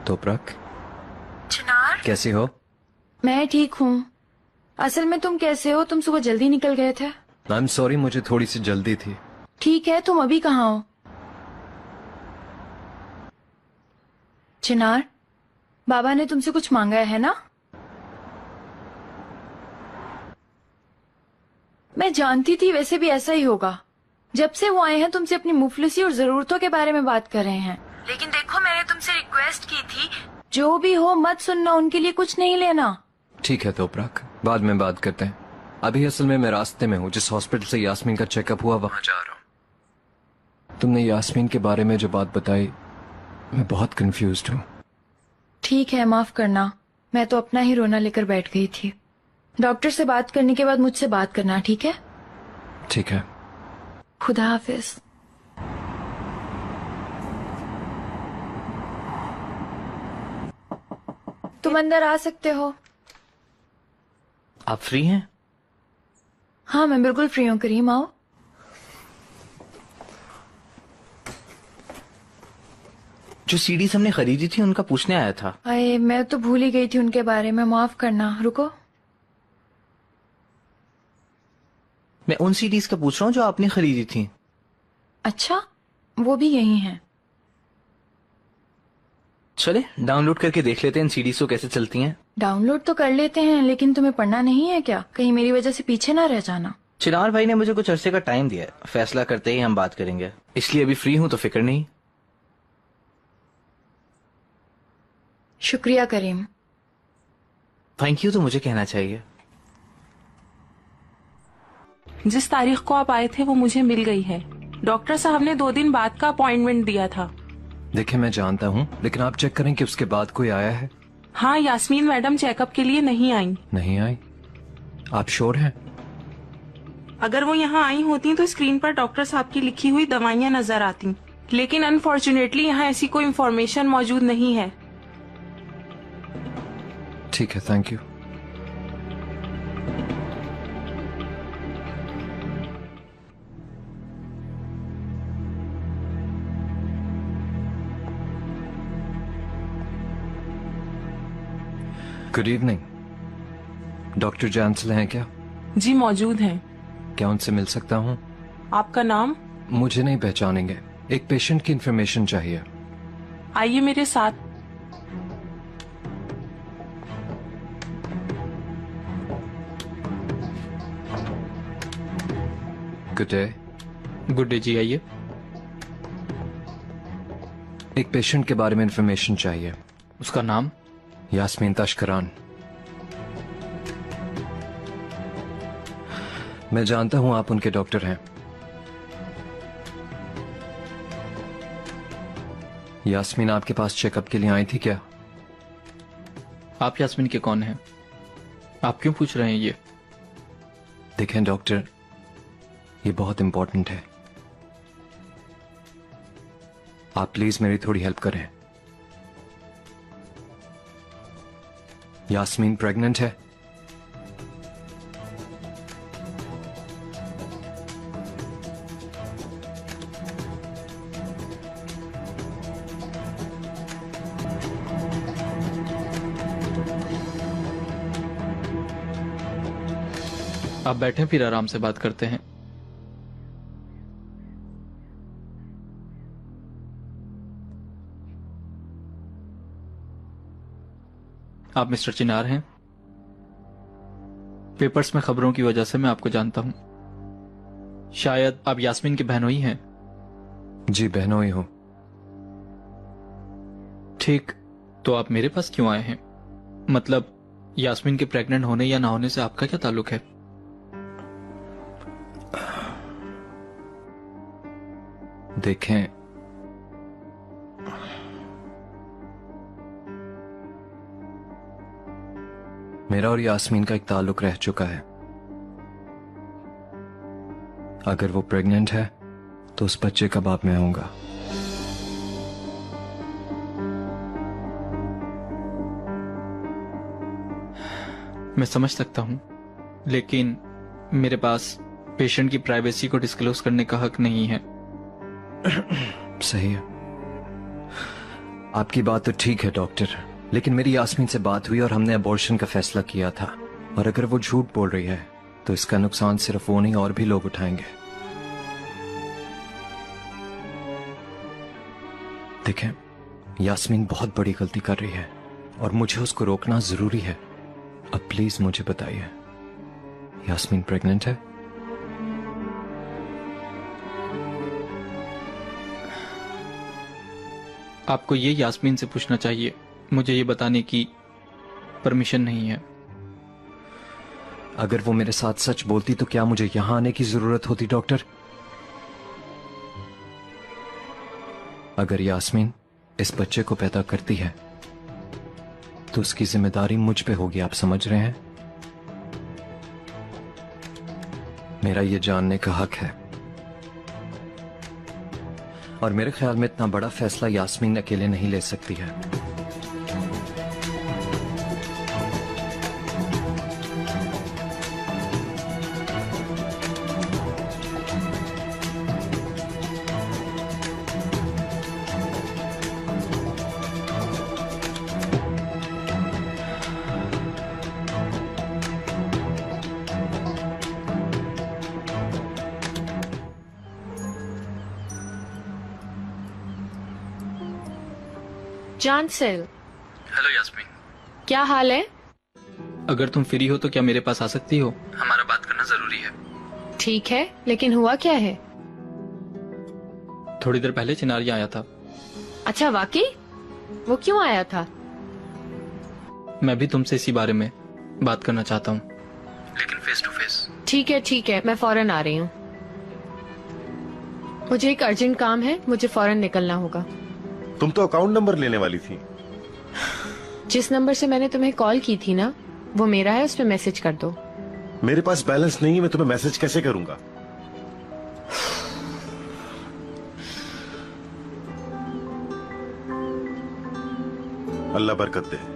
तोपरक, चिनार, कैसी हो? मैं ठीक हूँ। असल में तुम कैसे हो? तुम सुबह जल्दी निकल गए थे। आई एम सॉरी, मुझे थोड़ी सी जल्दी थी। ठीक है, तुम अभी कहाँ हो? चिनार, बाबा ने तुमसे कुछ मांगा है ना? मैं जानती थी वैसे भी ऐसा ही होगा। जब से वो आए हैं तुमसे अपनी मुफलिसी और जरूरतों के बारे में बात कर रहे हैं। लेकिन देखो, मैंने तुमसे रिक्वेस्ट की थी, जो भी हो मत सुनना, उनके लिए कुछ नहीं लेना। ठीक है तोपरक, बाद में बात करते हैं। अभी असल में मैं रास्ते में हूँ। जिस हॉस्पिटल से यास्मीन का चेकअप हुआ वहां जा रहा हूँ। तुमने यास्मीन के बारे में जो बात बताई, मैं बहुत कंफ्यूज्ड हूँ। ठीक है, माफ करना, मैं तो अपना ही रोना लेकर बैठ गई थी। डॉक्टर से बात करने के बाद मुझसे बात करना, ठीक है? ठीक है। खुदा हाफिज। तुम अंदर आ सकते हो। आप फ्री हैं? हाँ, मैं बिल्कुल फ्री हूँ। करीम, आओ। जो सीडीज हमने खरीदी थी उनका पूछने आया था। अरे, मैं तो भूल ही गई थी उनके बारे में, माफ करना। रुको। मैं उन सीडीज का पूछ रहा हूँ जो आपने खरीदी थी। अच्छा, वो भी यही हैं। चले डाउनलोड करके देख लेते हैं इन सीडीज को कैसे चलती हैं। डाउनलोड तो कर लेते हैं, लेकिन तुम्हें पढ़ना नहीं है क्या? कहीं मेरी वजह से पीछे ना रह जाना। चिनार भाई ने मुझे कुछ अरसे का टाइम दिया है, फैसला करते ही हम बात करेंगे। इसलिए अभी फ्री हूं तो फिक्र नहीं। शुक्रिया करीम। थैंक यू तो मुझे कहना चाहिए। जिस तारीख को आप आए थे वो मुझे मिल गई है। डॉक्टर साहब ने 2 दिन बाद का अपॉइंटमेंट दिया था। देखिए, मैं जानता हूँ, लेकिन आप चेक करें कि उसके बाद कोई आया है। हाँ, यास्मीन मैडम चेकअप के लिए नहीं आई। नहीं आई? आप श्योर हैं? अगर वो यहाँ आई होती तो स्क्रीन पर डॉक्टर साहब की लिखी हुई दवाइयाँ नजर आती, लेकिन अनफॉर्चुनेटली यहाँ ऐसी कोई इन्फॉर्मेशन मौजूद नहीं है। ठीक है, thank you. Good evening. Doctor जांसल हैं क्या? जी मौजूद हैं। क्या उनसे मिल सकता हूँ? आपका नाम? मुझे नहीं पहचानेंगे। एक पेशेंट की इन्फॉर्मेशन चाहिए। आइए मेरे साथ। Good day. गुड डे जी, आइए। एक पेशेंट के बारे में इन्फॉर्मेशन चाहिए। उसका नाम? यास्मीन तशकरान। मैं जानता हूं आप उनके डॉक्टर हैं। यास्मीन आपके पास चेकअप के लिए आई थी क्या? आप यास्मीन के कौन हैं? आप क्यों पूछ रहे हैं ये? देखें डॉक्टर, ये बहुत इंपॉर्टेंट है। आप प्लीज मेरी थोड़ी हेल्प करें। यास्मीन प्रेग्नेंट है। आप बैठें, फिर आराम से बात करते हैं। आप मिस्टर चिनार हैं? पेपर्स में खबरों की वजह से मैं आपको जानता हूं। शायद आप यास्मीन के बहनोई हैं। जी, बहनोई हूं। ठीक, तो आप मेरे पास क्यों आए हैं? मतलब यास्मीन के प्रेग्नेंट होने या ना होने से आपका क्या ताल्लुक है? देखें, मेरा और यास्मीन का एक ताल्लुक रह चुका है। अगर वो प्रेग्नेंट है तो उस बच्चे का बाप मैं होऊंगा। मैं समझ सकता हूं, लेकिन मेरे पास पेशेंट की प्राइवेसी को डिस्क्लोज करने का हक नहीं है। सही है। आपकी बात तो ठीक है डॉक्टर, लेकिन मेरी यास्मीन से बात हुई और हमने अबॉर्शन का फैसला किया था। और अगर वो झूठ बोल रही है तो इसका नुकसान सिर्फ वो नहीं और भी लोग उठाएंगे। देखें, यास्मीन बहुत बड़ी गलती कर रही है और मुझे उसको रोकना जरूरी है। अब प्लीज मुझे बताइए, यास्मीन प्रेग्नेंट है? आपको ये यास्मीन से पूछना चाहिए, मुझे ये बताने की परमिशन नहीं है। अगर वो मेरे साथ सच बोलती तो क्या मुझे यहां आने की जरूरत होती डॉक्टर? अगर यास्मीन इस बच्चे को पैदा करती है तो उसकी जिम्मेदारी मुझ पे होगी, आप समझ रहे हैं? मेरा ये जानने का हक है। और मेरे ख्याल में इतना बड़ा फैसला यास्मीन अकेले नहीं ले सकती है। जानसेल, हेलो यास्मीन, क्या हाल है? अगर तुम फ्री हो तो क्या मेरे पास आ सकती हो? हमारा बात करना जरूरी है। ठीक है, लेकिन हुआ क्या है? थोड़ी देर पहले चिनार आया था। अच्छा, वाकई? वो क्यों आया था? मैं भी तुमसे इसी बारे में बात करना चाहता हूँ, लेकिन फेस टू फेस। ठीक है, मैं फौरन आ रही हूँ। मुझे एक अर्जेंट काम है, मुझे फौरन निकलना होगा। तुम तो अकाउंट नंबर लेने वाली थी। जिस नंबर से मैंने तुम्हें कॉल की थी ना, वो मेरा है, उस पे मैसेज कर दो। मेरे पास बैलेंस नहीं है, मैं तुम्हें मैसेज कैसे करूंगा? अल्लाह बरकत दे।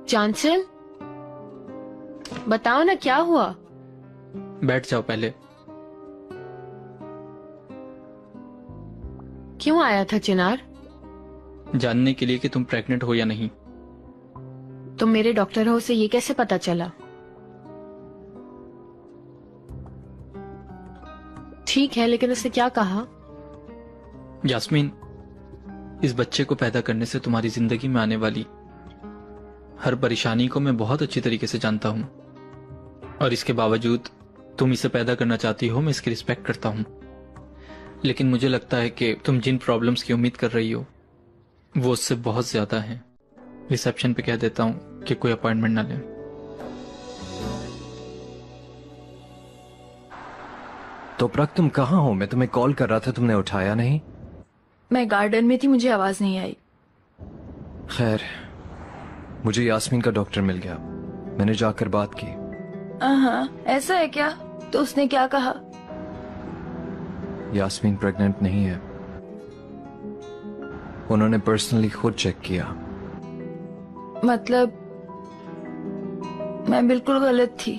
जानसेल, बताओ ना क्या हुआ? बैठ जाओ पहले। क्यों आया था चिनार? जानने के लिए कि तुम प्रेग्नेंट हो या नहीं। तुम मेरे डॉक्टर हो, उसे ये कैसे पता चला? ठीक है, लेकिन उसने क्या कहा? यास्मीन, इस बच्चे को पैदा करने से तुम्हारी जिंदगी में आने वाली हर परेशानी को मैं बहुत अच्छी तरीके से जानता हूं, और इसके बावजूद तुम इसे पैदा करना चाहती हो, मैं इसकी रिस्पेक्ट करता हूं। लेकिन मुझे लगता है कि तुम जिन प्रॉब्लम्स की उम्मीद कर रही हो वो उससे बहुत ज्यादा हैं। रिसेप्शन पे कह देता हूं कि कोई अपॉइंटमेंट ना लें। तो प्रक, तुम कहाँ हो? मैं तुम्हें कॉल कर रहा था, तुमने उठाया नहीं। मैं गार्डन में थी, मुझे आवाज नहीं आई। खैर, मुझे यास्मीन का डॉक्टर मिल गया, मैंने जाकर बात की। हाँ, ऐसा है क्या? तो उसने क्या कहा? यास्मीन प्रेग्नेंट नहीं है। उन्होंने पर्सनली खुद चेक किया। मतलब मैं बिल्कुल गलत थी।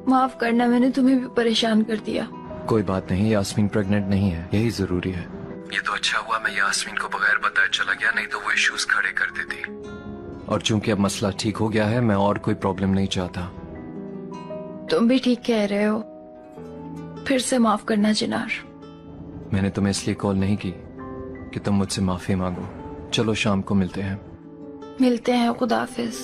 माफ करना, मैंने तुम्हें भी परेशान कर दिया। कोई बात नहीं, यास्मीन प्रेग्नेंट नहीं है, यही जरूरी है। ये तो अच्छा हुआ मैं यास्मीन को बगैर बताए चला गया, नहीं तो वो इश्यूज खड़े कर देती। और चूंकि अब मसला ठीक हो गया है, मैं और कोई प्रॉब्लम नहीं चाहता। तुम भी ठीक कह रहे हो। फिर से माफ करना चिनार। मैंने तुम्हें इसलिए कॉल नहीं की कि तुम मुझसे माफी मांगो। चलो शाम को मिलते हैं। मिलते हैं, खुदा हाफिज।